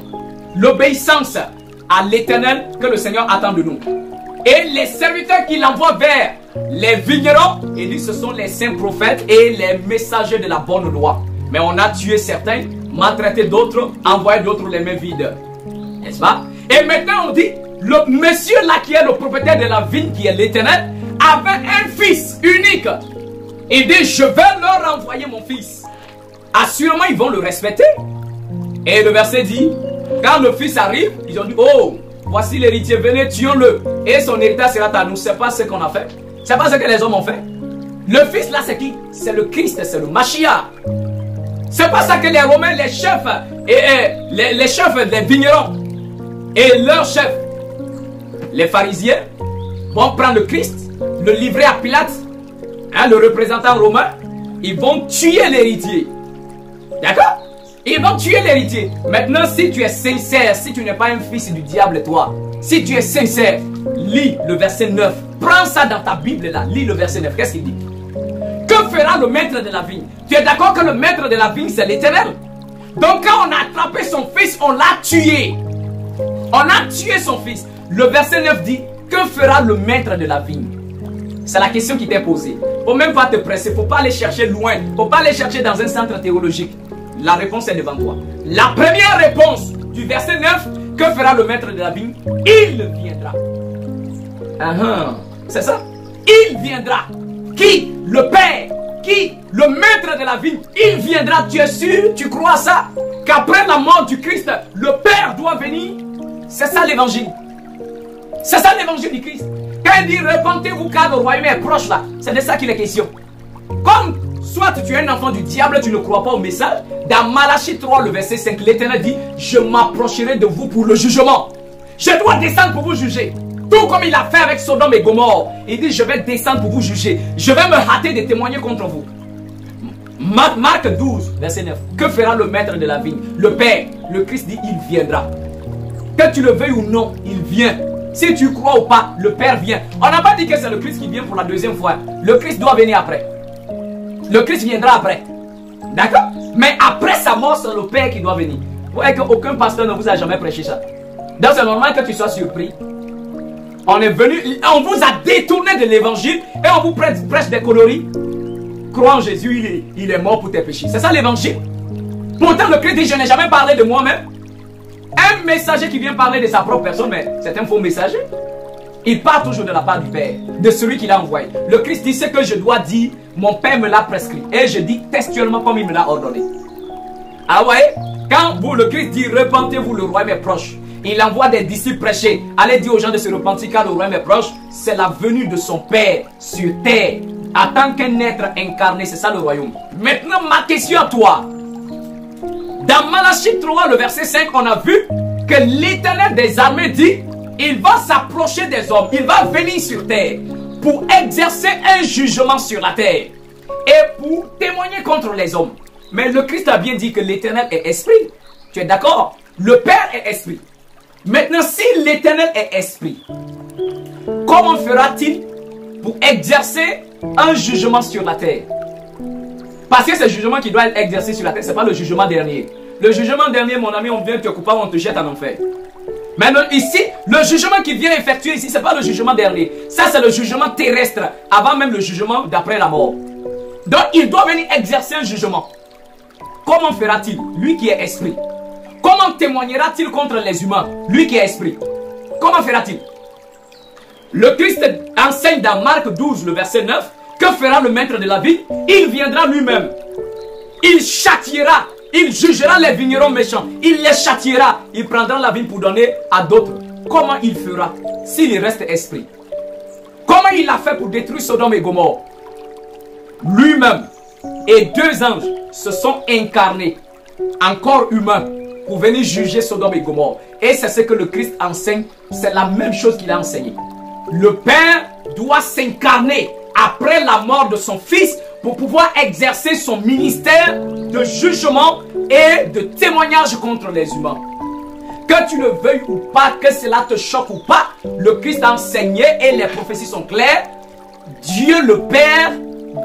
L'obéissance à l'Éternel que le Seigneur attend de nous. Et les serviteurs qu'il envoie vers les vignerons, il dit, ce sont les saints prophètes et les messagers de la bonne loi. Mais on a tué certains, maltraité d'autres, envoyé d'autres les mains vides. N'est-ce pas? Et maintenant on dit, le monsieur là qui est le propriétaire de la vigne, qui est l'Éternel, avait un fils unique. Il dit, je vais leur envoyer mon fils. Assurément ils vont le respecter. Et le verset dit, quand le fils arrive, ils ont dit, oh, voici l'héritier, venez, tuons-le. Et son héritage sera à nous. C'est pas ce qu'on a fait. C'est pas ce que les hommes ont fait. Le fils là c'est qui? C'est le Christ, c'est le Mashiach. C'est pas ça que les Romains, les chefs, les chefs des vignerons et leurs chefs, les pharisiens, vont prendre le Christ, le livrer à Pilate, hein, le représentant romain. Ils vont tuer l'héritier. D'accord? Ils vont tuer l'héritier. Maintenant, si tu es sincère, si tu n'es pas un fils du diable, toi, si tu es sincère, lis le verset 9. Prends ça dans ta Bible là, lis le verset 9. Qu'est-ce qu'il dit? Que fera le maître de la vigne? Tu es d'accord que le maître de la vigne, c'est l'Éternel? Donc quand on a attrapé son fils, on l'a tué. On a tué son fils. Le verset 9 dit, que fera le maître de la vigne? C'est la question qui t'est posée. Faut même pas te presser, faut pas aller chercher loin. Faut pas aller chercher dans un centre théologique. La réponse est devant toi. La première réponse du verset 9, que fera le maître de la vigne? Il viendra. C'est ça? Il viendra. Qui? Le Père. Qui? Le maître de la vigne. Il viendra. Tu es sûr? Tu crois ça? Qu'après la mort du Christ, le Père doit venir? C'est ça l'évangile. C'est ça l'évangile du Christ. Quand il dit repentez-vous car le royaume est proche là, c'est de ça qu'il est question. Comme soit tu es un enfant du diable, tu ne crois pas au message. Dans Malachie 3, le verset 5, l'Éternel dit, je m'approcherai de vous pour le jugement. Je dois descendre pour vous juger. Tout comme il a fait avec Sodome et Gomorrhe. Il dit, je vais descendre pour vous juger. Je vais me hâter de témoigner contre vous. Marc 12, verset 9. Que fera le maître de la vigne? Le Père, le Christ dit, il viendra. Que tu le veuilles ou non, il vient. Si tu crois ou pas, le Père vient. On n'a pas dit que c'est le Christ qui vient pour la deuxième fois. Le Christ doit venir après. Le Christ viendra après. D'accord? Mais après sa mort, c'est le Père qui doit venir. Vous voyez qu'aucun pasteur ne vous a jamais prêché ça. Donc c'est normal que tu sois surpris. On est venu, on vous a détourné de l'évangile et on vous prêche des coloris. Crois en Jésus, il est mort pour tes péchés. C'est ça l'évangile. Pourtant le Christ dit, je n'ai jamais parlé de moi-même. Un messager qui vient parler de sa propre personne, mais c'est un faux messager. Il part toujours de la part du Père, de celui qui l'a envoyé. Le Christ dit, ce que je dois dire, mon Père me l'a prescrit. Et je dis textuellement comme il me l'a ordonné. Ah vous voyez? Quand vous, le Christ dit, repentez-vous, le royaume est proche. Il envoie des disciples prêcher. Allez dire aux gens de se repentir car le royaume est proche. C'est la venue de son Père sur terre. En tant qu'un être incarné, c'est ça le royaume. Maintenant, ma question à toi. Dans Malachie 3, le verset 5, on a vu que l'Éternel des armées dit, il va s'approcher des hommes, il va venir sur terre pour exercer un jugement sur la terre et pour témoigner contre les hommes. Mais le Christ a bien dit que l'Éternel est esprit. Tu es d'accord? Le Père est esprit. Maintenant, si l'Éternel est esprit, comment fera-t-il pour exercer un jugement sur la terre? Parce que c'est le jugement qui doit être exercé sur la terre, ce n'est pas le jugement dernier. Le jugement dernier, mon ami, on vient te couper, on te jette en enfer. Maintenant, ici, le jugement qui vient effectuer ici, ce n'est pas le jugement dernier. Ça, c'est le jugement terrestre, avant même le jugement d'après la mort. Donc, il doit venir exercer un jugement. Comment fera-t-il? Lui qui est esprit. Comment témoignera-t-il contre les humains? Lui qui est esprit. Comment fera-t-il? Le Christ enseigne dans Marc 12, le verset 9, que fera le maître de la vie? Il viendra lui-même. il châtiera, il jugera les vignerons méchants, il les châtiera, il prendra la vigne pour donner à d'autres. Comment il fera s'il reste esprit? Comment il a fait pour détruire Sodome et Gomorrhe? Lui-même et 2 anges se sont incarnés en corps humain pour venir juger Sodome et Gomorrhe. Et c'est ce que le Christ enseigne, c'est la même chose qu'il a enseigné. Le Père doit s'incarner après la mort de son Fils pour pouvoir exercer son ministère de jugement et de témoignage contre les humains. Que tu le veuilles ou pas, que cela te choque ou pas, le Christ a enseigné et les prophéties sont claires. Dieu le Père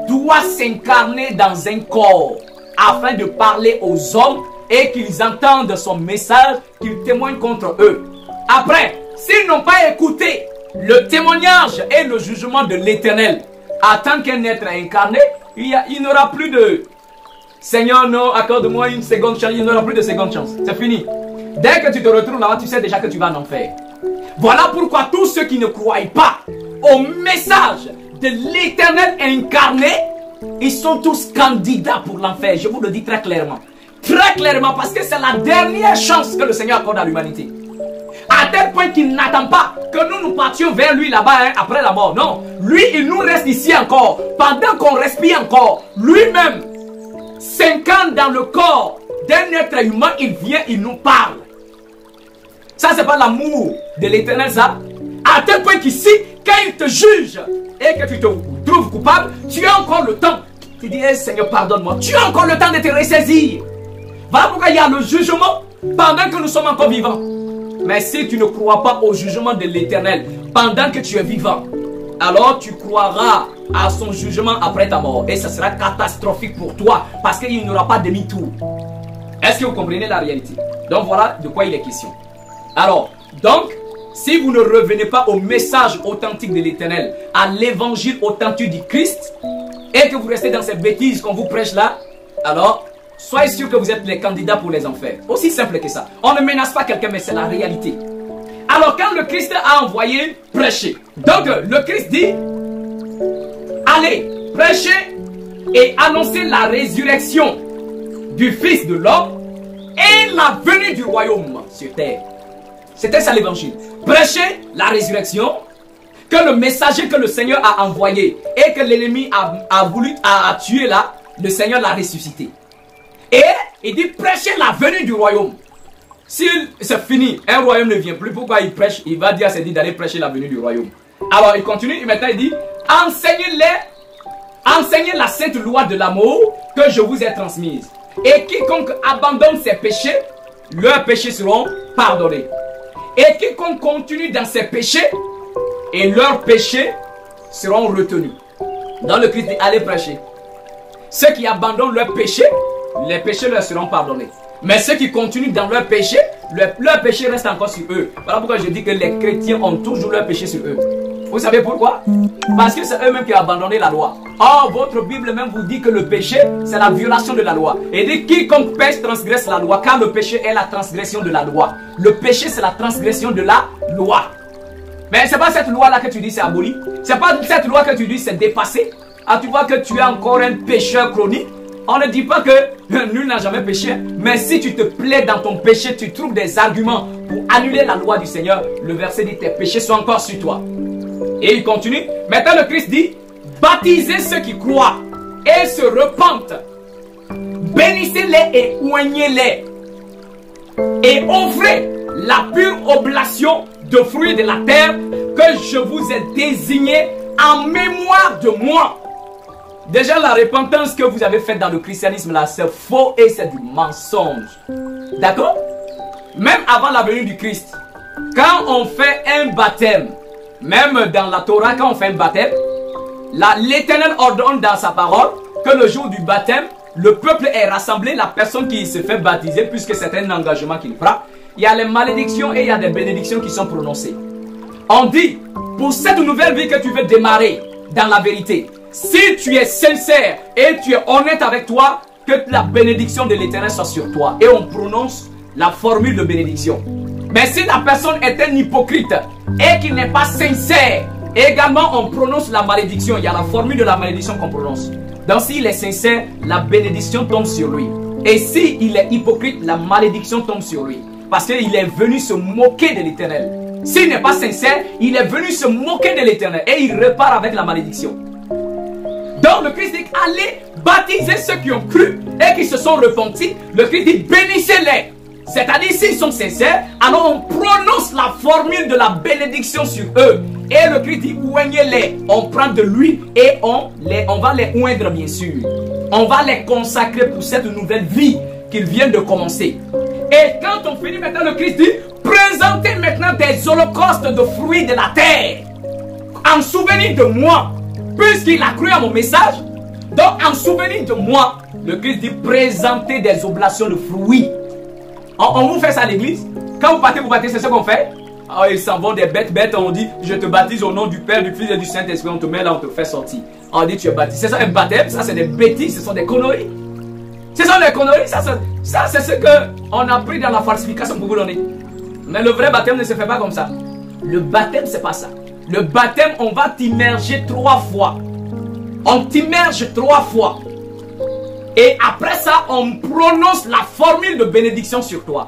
doit s'incarner dans un corps afin de parler aux hommes et qu'ils entendent son message, qu'ils témoignent contre eux. Après, s'ils n'ont pas écouté le témoignage et le jugement de l'Éternel, en tant qu'un être incarné, il n'aura plus de Seigneur, non, accorde-moi une seconde chance. Il n'aura plus de seconde chance. C'est fini. Dès que tu te retrouves là-bas, tu sais déjà que tu vas en enfer. Voilà pourquoi tous ceux qui ne croient pas au message de l'Éternel incarné, ils sont tous candidats pour l'enfer. Je vous le dis très clairement. Très clairement, parce que c'est la dernière chance que le Seigneur accorde à l'humanité. À tel point qu'il n'attend pas que nous partions vers lui là-bas après la mort. Non, lui il nous reste ici encore. Pendant qu'on respire encore, lui-même s'incarne dans le corps d'un être humain. Il vient, il nous parle. Ça c'est pas l'amour de l'Éternel, ça. À tel point qu'ici, quand il te juge et que tu te trouves coupable, tu as encore le temps. Tu dis, hey, Seigneur, pardonne-moi. Tu as encore le temps de te ressaisir. Voilà pourquoi il y a le jugement pendant que nous sommes encore vivants. Mais si tu ne crois pas au jugement de l'Éternel pendant que tu es vivant, alors tu croiras à son jugement après ta mort. Et ça sera catastrophique pour toi parce qu'il n'y aura pas demi-tour. Est-ce que vous comprenez la réalité? Donc voilà de quoi il est question. Alors, donc, si vous ne revenez pas au message authentique de l'Éternel, à l'évangile authentique du Christ, et que vous restez dans ces bêtises qu'on vous prêche là, alors, soyez sûr que vous êtes les candidats pour les enfers. Aussi simple que ça. On ne menace pas quelqu'un, mais c'est la réalité. Alors, quand le Christ a envoyé prêcher, donc le Christ dit, allez, prêchez et annoncez la résurrection du Fils de l'homme et la venue du royaume sur terre. C'était ça l'évangile. Prêchez la résurrection, que le messager que le Seigneur a envoyé et que l'ennemi a voulu tuer là, le Seigneur l'a ressuscité. Et il dit prêchez la venue du royaume. Si c'est fini, un royaume ne vient plus, pourquoi il prêche? Il va dire à ses dits d'aller prêcher la venue du royaume. Alors il continue, et maintenant il dit enseignez la sainte loi de l'amour que je vous ai transmise. Et quiconque abandonne ses péchés, leurs péchés seront pardonnés. Et quiconque continue dans ses péchés, et leurs péchés seront retenus. Dans le Christ dit allez prêcher. Ceux qui abandonnent leurs péchés, les péchés leur seront pardonnés. Mais ceux qui continuent dans leurs péchés, leurs péchés restent encore sur eux. Voilà pourquoi je dis que les chrétiens ont toujours leurs péchés sur eux. Vous savez pourquoi? Parce que c'est eux-mêmes qui ont abandonné la loi. Or, votre Bible même vous dit que le péché, c'est la violation de la loi. Et dit quiconque pêche transgresse la loi, car le péché est la transgression de la loi. Le péché, c'est la transgression de la loi. Mais c'est pas cette loi-là que tu dis c'est aboli. C'est pas cette loi que tu dis c'est dépassé. Ah, tu vois que tu es encore un pécheur chronique. On ne dit pas que nul n'a jamais péché. Mais si tu te plais dans ton péché, tu trouves des arguments pour annuler la loi du Seigneur. Le verset dit tes péchés sont encore sur toi. Et il continue. Maintenant le Christ dit baptisez ceux qui croient et se repentent. Bénissez-les et oignez-les. Et offrez la pure oblation de fruits de la terre que je vous ai désigné en mémoire de moi. Déjà la repentance que vous avez faite dans le christianisme là, c'est faux et c'est du mensonge. D'accord? Même avant la venue du Christ, quand on fait un baptême, même dans la Torah, quand on fait un baptême, l'Éternel ordonne dans sa parole que le jour du baptême, le peuple est rassemblé, la personne qui se fait baptiser, puisque c'est un engagement qu'il prend, il y a les malédictions et il y a des bénédictions qui sont prononcées. On dit, pour cette nouvelle vie que tu veux démarrer dans la vérité, si tu es sincère et tu es honnête avec toi, que la bénédiction de l'Éternel soit sur toi. Et on prononce la formule de bénédiction. Mais si la personne est un hypocrite et qu'il n'est pas sincère, également on prononce la malédiction. Il y a la formule de la malédiction qu'on prononce. Donc s'il est sincère, la bénédiction tombe sur lui. Et s'il est hypocrite, la malédiction tombe sur lui. Parce qu'il est venu se moquer de l'Éternel. S'il n'est pas sincère, il est venu se moquer de l'Éternel. Et il repart avec la malédiction. Donc le Christ dit, allez baptiser ceux qui ont cru et qui se sont repentis. Le Christ dit, bénissez-les. C'est-à-dire, s'ils sont sincères, alors on prononce la formule de la bénédiction sur eux. Et le Christ dit, oignez-les. On prend de l'huile et on va les oindre, bien sûr. On va les consacrer pour cette nouvelle vie qu'ils viennent de commencer. Et quand on finit maintenant, le Christ dit, présentez maintenant des holocaustes de fruits de la terre. En souvenir de moi, puisqu'il a cru à mon message. Donc, en souvenir de moi, le Christ dit, présentez des oblations de fruits. On vous fait ça à l'église. Quand vous partez, c'est ce qu'on fait. Oh, ils s'en vont des bêtes, on dit, je te baptise au nom du Père, du Fils et du Saint-Esprit. On te met là, on te fait sortir. On dit, tu es baptisé. C'est ça un baptême, ça c'est des bêtises, ce sont des conneries. Ce sont des conneries, ça c'est ce qu'on a pris dans la falsification pour vous donner. Mais le vrai baptême ne se fait pas comme ça. Le baptême, c'est pas ça. Le baptême, on va t'immerger 3 fois. On t'immerge 3 fois. Et après ça, on prononce la formule de bénédiction sur toi.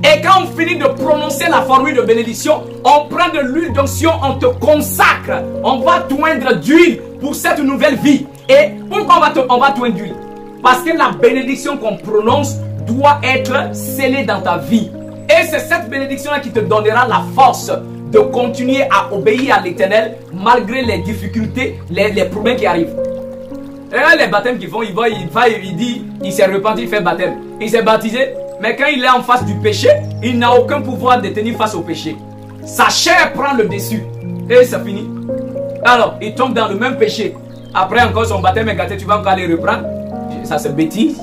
Et quand on finit de prononcer la formule de bénédiction, on prend de l'huile d'onction, on te consacre. On va t'oindre d'huile pour cette nouvelle vie. Et pourquoi on va t'oindre d'huile? Parce que la bénédiction qu'on prononce doit être scellée dans ta vie. Et c'est cette bénédiction-là qui te donnera la force de continuer à obéir à l'Éternel malgré les difficultés, les problèmes qui arrivent. Regarde les baptêmes qu'ils font, il dit, il s'est repenti, il fait baptême. Il s'est baptisé, mais quand il est en face du péché, il n'a aucun pouvoir de tenir face au péché. Sa chair prend le dessus. Et ça finit. Alors, il tombe dans le même péché. Après encore son baptême est gâté, tu vas encore aller reprendre. Ça c'est bêtise.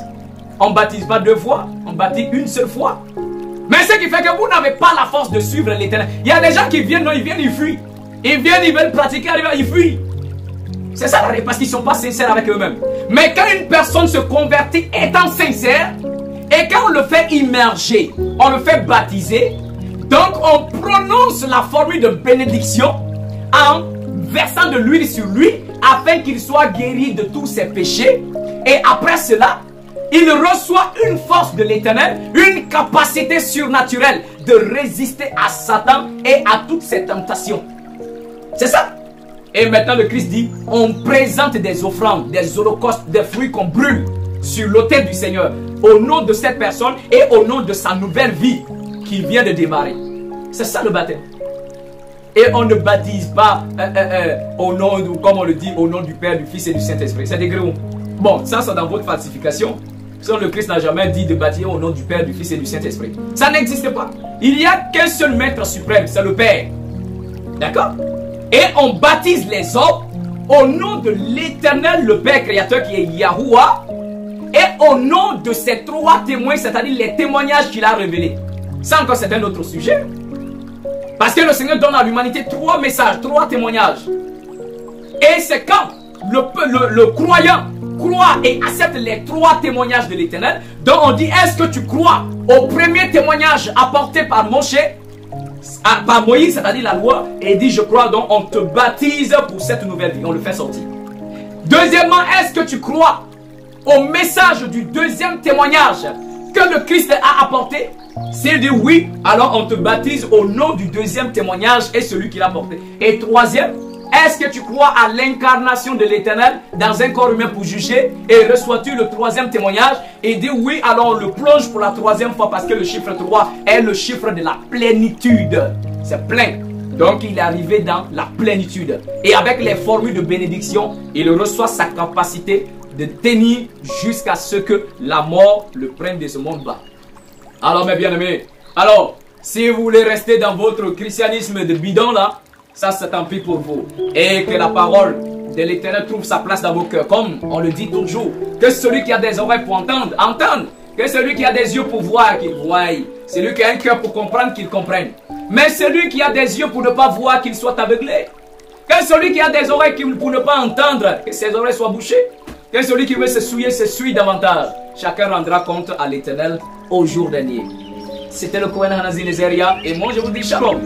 On ne baptise pas 2 fois, on baptise une seule fois. Mais ce qui fait que vous n'avez pas la force de suivre l'Éternel. Il y a des gens qui viennent, non, ils fuient. Ils viennent, ils veulent pratiquer, ils fuient. C'est ça la réponse, parce qu'ils ne sont pas sincères avec eux-mêmes. Mais quand une personne se convertit étant sincère, et quand on le fait immerger, on le fait baptiser, donc on prononce la formule de bénédiction en versant de l'huile sur lui, afin qu'il soit guéri de tous ses péchés. Et après cela, il reçoit une force de l'Éternel, une capacité surnaturelle de résister à Satan et à toutes ses tentations. C'est ça. Et maintenant le Christ dit, on présente des offrandes, des holocaustes, des fruits qu'on brûle sur l'autel du Seigneur, au nom de cette personne et au nom de sa nouvelle vie qui vient de démarrer. C'est ça le baptême. Et on ne baptise pas au nom, comme on le dit, au nom du Père, du Fils et du Saint-Esprit. C'est des gros. Bon, ça c'est dans votre falsification. Sinon le Christ n'a jamais dit de baptiser au nom du Père, du Fils et du Saint-Esprit. Ça n'existe pas. Il n'y a qu'un seul maître suprême, c'est le Père. D'accord? Et on baptise les hommes au nom de l'Éternel, le Père créateur qui est Yahuwah, et au nom de ces 3 témoins, c'est-à-dire les témoignages qu'il a révélés. Ça encore c'est un autre sujet. Parce que le Seigneur donne à l'humanité 3 messages, 3 témoignages. Et c'est quand le croyant croit et accepte les 3 témoignages de l'Éternel, donc on dit, est-ce que tu crois au premier témoignage apporté par par Moïse, c'est-à-dire la loi, et il dit, je crois, donc on te baptise pour cette nouvelle vie, on le fait sortir. Deuxièmement, est-ce que tu crois au message du 2e témoignage que le Christ a apporté? S'il dit oui, alors on te baptise au nom du 2e témoignage et celui qu'il a apporté. Et 3e, est-ce que tu crois à l'incarnation de l'Éternel dans un corps humain pour juger? Et reçois-tu le 3e témoignage? Et dit oui, alors on le plonge pour la 3e fois parce que le chiffre 3 est le chiffre de la plénitude. C'est plein. Donc il est arrivé dans la plénitude. Et avec les formules de bénédiction, il reçoit sa capacité de tenir jusqu'à ce que la mort le prenne de ce monde bas. Alors mes bien-aimés, alors si vous voulez rester dans votre christianisme de bidon là, ça c'est tant pis pour vous. Et que la parole de l'Éternel trouve sa place dans vos cœurs. Comme on le dit toujours, que celui qui a des oreilles pour entendre, entende. Que celui qui a des yeux pour voir, qu'il voie. Celui qui a un cœur pour comprendre, qu'il comprenne. Mais celui qui a des yeux pour ne pas voir, qu'il soit aveuglé. Que celui qui a des oreilles pour ne pas entendre, que ses oreilles soient bouchées. Que celui qui veut se souille davantage. Chacun rendra compte à l'Éternel au jour dernier. C'était le Cohen Hanazi Nezeria et moi je vous dis shalom.